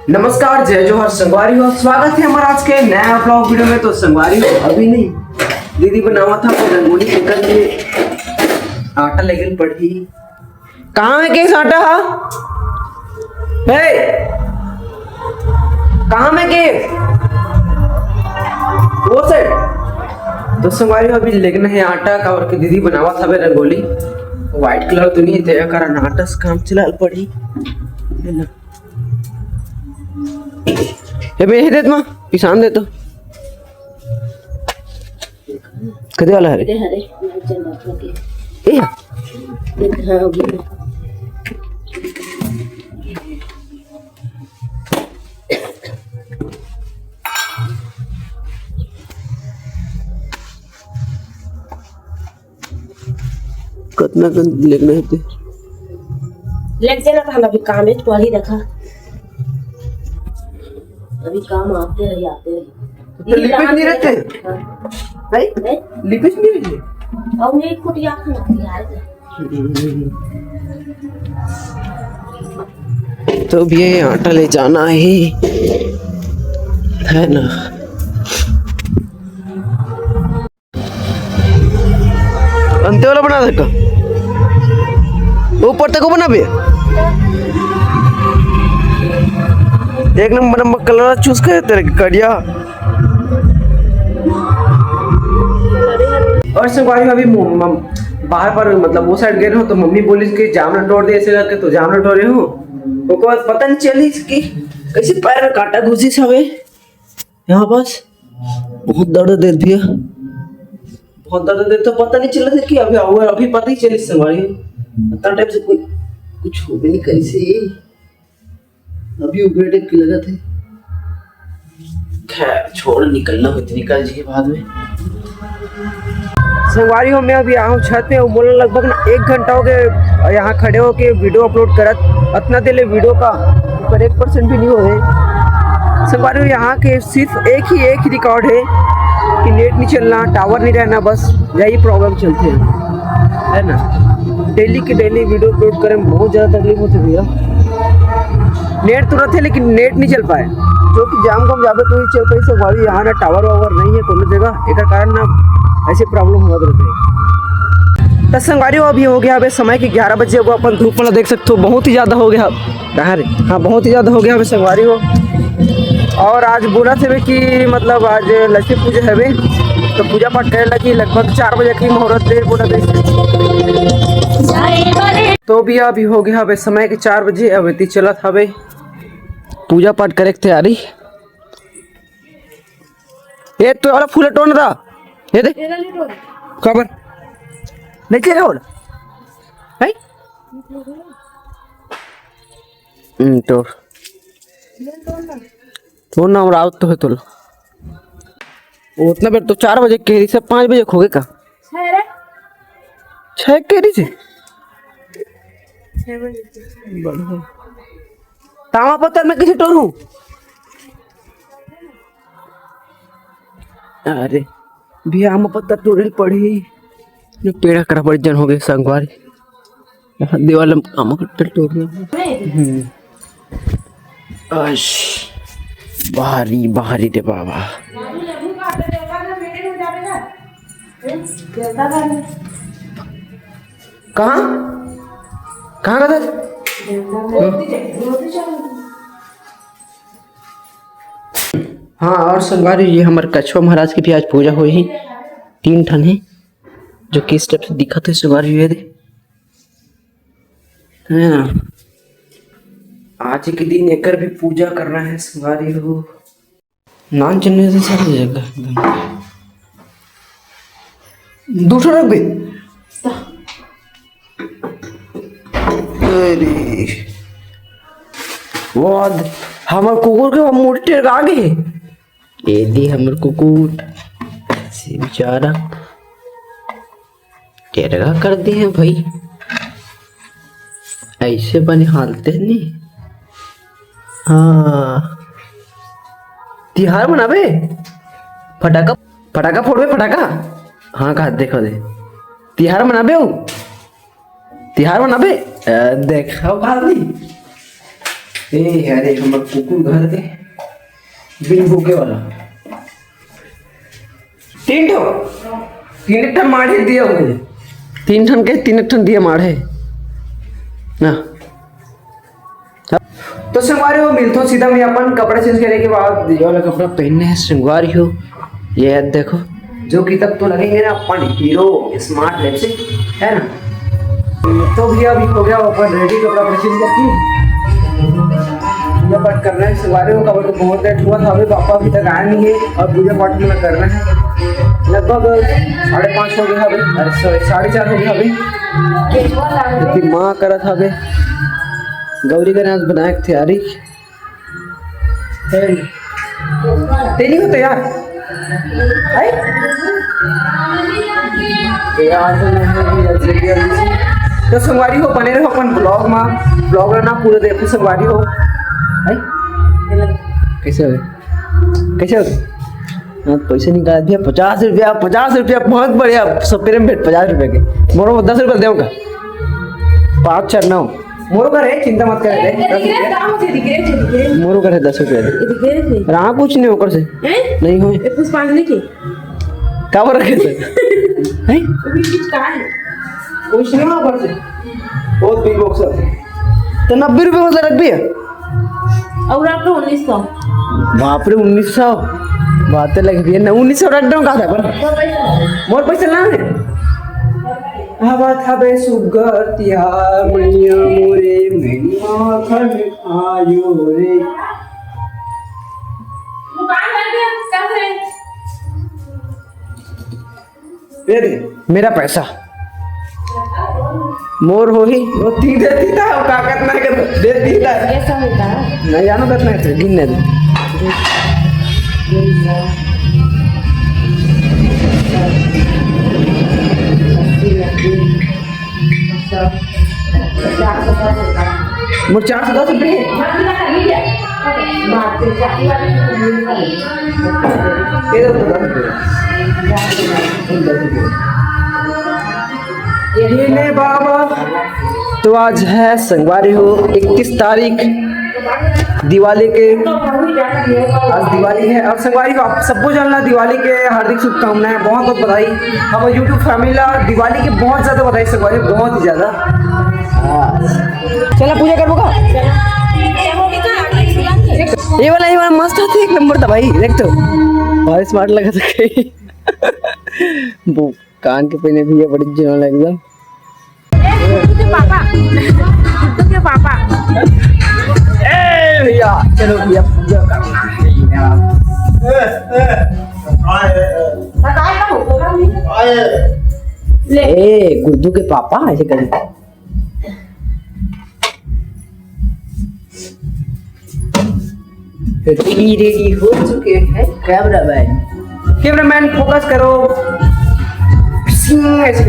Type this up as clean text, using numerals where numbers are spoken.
नमस्कार, जय जोहर संगवारी हो। स्वागत है हमारा आज के नया ब्लॉग वीडियो में। तो संगवारी हो अभी नहीं, दीदी बनावा था तो रंगोली निकल के आटा लेकिन पड़ी। कहाँ है केस आटा? है कहाँ में केस? वो सेट तो संगवारी हो अभी लेकिन है आटा का और के दीदी बनावा था रंगोली। व्हाइट कलर तो नहीं थे कारण आटा से काम चला पड़ी। ये मैं दे मां किसान दे तो कदे वाला है रे हरे ए हां होगी कितना लेना है लेट देना था अभी काम है तो ही रखा अभी काम आते रहे लिपिस नहीं रहते भाई लिपिस नहीं रहते और मैं कुटिया खाना यार तो भी ये आटा ले जाना है ना। अंते वाला बना देगा ऊपर तक बना भी एक नंबर कलर चूज कर तेरे कड़िया। और संगवारी अभी बाहर पर मतलब वो साइड गए हो तो मम्मी बोली कि जामना तोड़ दे ऐसे करके तो जामना तोड़े हो। उसके बाद पता नहीं चली कि कैसे पैर में कांटा घुसी सवे यहाँ पास बहुत दर्द दे दिया, बहुत दर्द दे तो पता नहीं चला था कि अभी पता ही चली संगवारी इतना टाइम से कोई कुछ हो भी नहीं कैसे अभी उबेटे की लगा थे। खैर छोड़ निकलना हो निकल जी बाद में। संगवारी हो मैं अभी आया हूँ छत पे। वो बोला लगभग ना 1 घंटा हो गए यहाँ खड़े हो के वीडियो अपलोड करत इतना देर वीडियो का पर 1% भी नहीं हो रहे। संगवारी हो यहाँ के सिर्फ एक ही रिकॉर्ड है कि नेट नहीं चलना, टावर नहीं रहना, बस यही प्रॉब्लम चलते हैं है ना। डेली के डेली वीडियो अपलोड करें में बहुत ज़्यादा तकलीफ होती है भैया। नेट तुरंत है लेकिन नेट नहीं चल पाए जो कि जाम कम जाबे तो ही चल पाई। संगवारी यहाँ ना टावर वावर नहीं है कोनो जगह, एक कारण ना ऐसे प्रॉब्लम हुआ रहते हैं। तो संगवारी हो अभी हो गया अभी समय के 11 बजे वो अपन धूप वाला देख सकते हो बहुत ही ज़्यादा हो गया। कहाँ रे हाँ बहुत ही ज़्यादा हो गया अभी संगवारी हो। और आज बोला थे कि मतलब आज लक्ष्मी पूजा है तो पूजा पाठ करे लगी लगभग 4 बजे की मुहूर्त देर बोला देख। तो भी अभी हो गया अभी समय के 4 बजे अभी चला था अभी पूजा पाठ करे की तैयारी। ये तो वाला फूल टोन था ये दे खबर नहीं चल रहा है तो ना रात तो है तो उतना बेर तो 4 बजे केरी से 5 बजे खोगे का 6 केरी से तामा पत्थर में किसी टोरू। अरे भी आम पत्थर टोरे पड़ी पेड़ा करा बड़ी जन हो गए संगवारी दीवाल आम पत्थर टोरना बाहरी बाहरी रे बाबा। कहाँ कहाँ का था? हाँ और संगवारी ये हमारे कछुआ महाराज की भी आज पूजा हुई है। 3 ठन है जो कि इस टाइप से दिखा थे संगवारी हुए थे आज के दिन एकर भी पूजा करना है संगवारी हो। नान चलने से सारी जगह दूसरा रख गई। अरे वाद हमर कुकुर के मोटे आगे ये दी हमर कुकुर से बेचारा टेरगा कर दिए हैं भाई। ऐसे बने हालते नहीं। हाँ तिहार मनाबे फटाका फटाका फोड़बे फटाका। हाँ कहा देखो दे तिहार मनाबे हो तिहार मनाबे देखा ए अरे हमर कुकुर घर के बिन भूखे वाला तीन ठन माढ़े दिया हुए 3 ठन के 3 ठन दिए माढ़े ना। तो संगवारी हो मिलते हो सीधा मैं अपन कपड़ा चेंज करने के बाद ये वाला कपड़ा पहनने है संगवारी हो। ये देखो जो कि तब तो लगेंगे ना अपन हीरो स्मार्ट लिपस्टिक है ना। तो भैया अभी हो गया अपन रेडी कपड़ा चेंज करके पूजा पाठ करना है। संगवारी हो कपड़ा तो बहुत लेट हुआ था अभी पापा अभी तक आए नहीं है और पूजा पाठ में करना है। लगभग 5:30 हो गया अभी 4:30 हो गया अभी माँ करा था अभी गौरी का नाच बनाए तैयारी तेरी हो तैयार तो संगवारी हो बने रहो अपन ब्लॉग में ब्लॉग ना पूरे देखो संगवारी हो कैसे हो हाँ पैसे निकाल दिया 50 रुपया बहुत बढ़िया सब पेरे में 50 रुपये के मोरो 10 रुपये दूंगा 5 4 9 मोरो का है चिंता मत करे मोरो का है 10 रुपये रहा कुछ नहीं होकर से नहीं हो कावर रखे थे कुछ नहीं होकर से बहुत बिग बॉक्स है तो 90 रुपये में रख भी है और आपको 1900 बाप रे 1900 बातें लग रही है ना 1900 रख दूँ कहा था पर मोर पैसा ना है हवा था बे सुगर तिहार मैया मोरे मेरी माखन आयो रे दुकान बंद है कब रे दे दे मेरा पैसा मोर हो ही वो ती देती था वो काकत ना कर देती था ऐसा होता है नहीं जानो कितना है गिनने दे मोर 410 रुपये ये बाबा। तो आज है संगवारी हो 31 तारीख दिवाली के आज दिवाली है और संगवारी को आप सबको जानना दिवाली के हार्दिक शुभकामनाएं बहुत बहुत बधाई। हम यूट्यूब फैमिली दिवाली के बहुत ज़्यादा बधाई संगवारी बहुत ही ज़्यादा। चला पूजा कर बोगा ये वाला मस्त था एक नंबर था भाई देख तो बहुत स्मार्ट लगा था कहीं वो कान के पहने भी है बड़ी जीवन एकदम पापा भैया चलो भैया पूजा ए गुड्डू के पापा ऐसे करें रेडी हो चुके हैं कैमरामैन फोकस करो ऐसे